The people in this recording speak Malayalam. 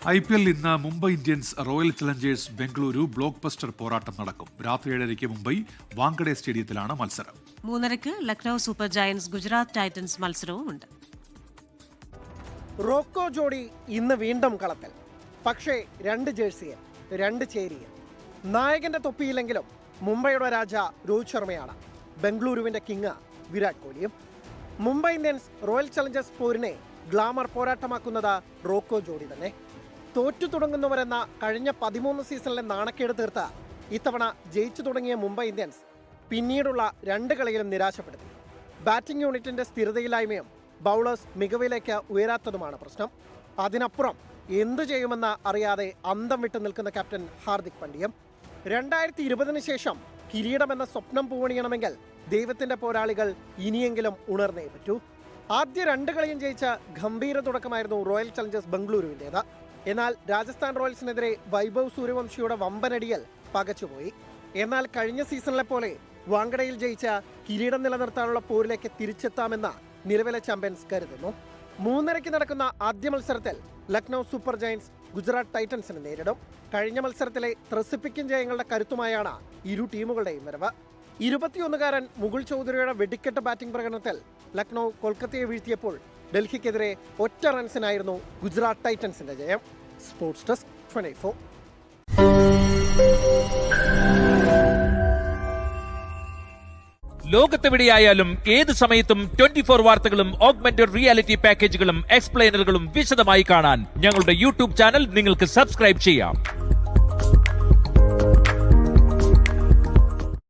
IPL ഇന്ന് Mumbai Indians Royal Challengers Bengaluru blockbuster പോരാട്ടം നടക്കും. രാത്രി 7:30 മുംബൈ വാങ്കഡെ സ്റ്റേഡിയത്തിലാണ് മത്സരം. 3:30 Lucknow Super Giants Gujarat Titans മത്സരവുമുണ്ട്. റോക്കോ ജോഡി ഇന്ന് വീണ്ടും കളത്തിൽ. പക്ഷേ 2 ജേഴ്സിയിൽ 2 ചേരിയിൽ. നായകന്റെ തൊപ്പിയില്ലെങ്കിലും മുംബൈയുടെ രാജ രോഹിത് ശർമ്മയാണ്. ബംഗളൂരുവിന്റെ കിങ് വിരാട് കോഹ്ലിയും. മുംബൈ ഇന്ത്യൻസ് റോയൽ ചലഞ്ചേഴ്സ് പോരിനെ ഗ്ലാമർ പോരാട്ടമാക്കുന്നത് റോക്കോ ജോഡി തന്നെ. തോറ്റു തുടങ്ങുന്നവരെന്ന കഴിഞ്ഞ 13 സീസണിലെ നാണക്കേട് തീർത്ത ഇത്തവണ ജയിച്ചു തുടങ്ങിയ മുംബൈ ഇന്ത്യൻസ് പിന്നീടുള്ള 2 കളിയിലും നിരാശപ്പെടുത്തി. ബാറ്റിംഗ് യൂണിറ്റിന്റെ സ്ഥിരതയില്ലായ്മയും ബൗളേഴ്സ് മികവിലേക്ക് ഉയരാത്തതുമാണ് പ്രശ്നം. അതിനപ്പുറം എന്തു ചെയ്യുമെന്ന് അറിയാതെ അന്തം വിട്ടു നിൽക്കുന്ന ക്യാപ്റ്റൻ ഹാർദിക് പാണ്ഡ്യ. 2020 ശേഷം കിരീടമെന്ന സ്വപ്നം പൂവണിയണമെങ്കിൽ ദൈവത്തിന്റെ പോരാളികൾ ഇനിയെങ്കിലും ഉണർന്നേ പറ്റൂ. ആദ്യ 2 കളിയും ജയിച്ച ഗംഭീര തുടക്കമായിരുന്നു റോയൽ ചലഞ്ചേഴ്സ് ബംഗളൂരുവിൻ്റേത്. എന്നാൽ രാജസ്ഥാൻ റോയൽസിനെതിരെ വൈഭവ് സൂര്യവംശിയുടെ വമ്പനടിയൽ പകച്ചുപോയി. എന്നാൽ കഴിഞ്ഞ സീസണിലെ പോലെ വാങ്കഡയിൽ ജയിച്ച കിരീടം നിലനിർത്താനുള്ള പോരിലേക്ക് തിരിച്ചെത്താമെന്ന് നിലവിലെ ചാമ്പ്യൻസ് കരുതുന്നു. 3:30 നടക്കുന്ന ആദ്യ മത്സരത്തിൽ ലക്നൌ സൂപ്പർ ജയന്റ്സ് ഗുജറാത്ത് ടൈറ്റൻസിനെ നേരിടും. കഴിഞ്ഞ മത്സരത്തിലെ ത്രസിപ്പിക്കും ജയങ്ങളുടെ കരുത്തുമായാണ് ഇരു ടീമുകളുടെയും വരവ്. 21-കാരൻ മുകുൾ ചൗധരിയുടെ വെടിക്കെട്ട് ബാറ്റിംഗ് പ്രകടനത്തിൽ ലക്നൌ കൊൽക്കത്തയെ വീഴ്ത്തിയപ്പോൾ ഡൽഹിക്കെതിരെ 1 റൺസിനായിരുന്നു ഗുജറാത്ത് ടൈറ്റൻസിന്റെ ജയം. Sports desk 24. ലോകത്തെവിടെയായാലും ഏത് സമയത്തും 24 വാർത്തകളും ഓഗ്മെന്റഡ് റിയാലിറ്റി പാക്കേജുകളും എക്സ്പ്ലെയിനറുകളും വിശദമായി കാണാൻ ഞങ്ങളുടെ യൂട്യൂബ് ചാനൽ നിങ്ങൾക്ക് സബ്സ്ക്രൈബ് ചെയ്യാം.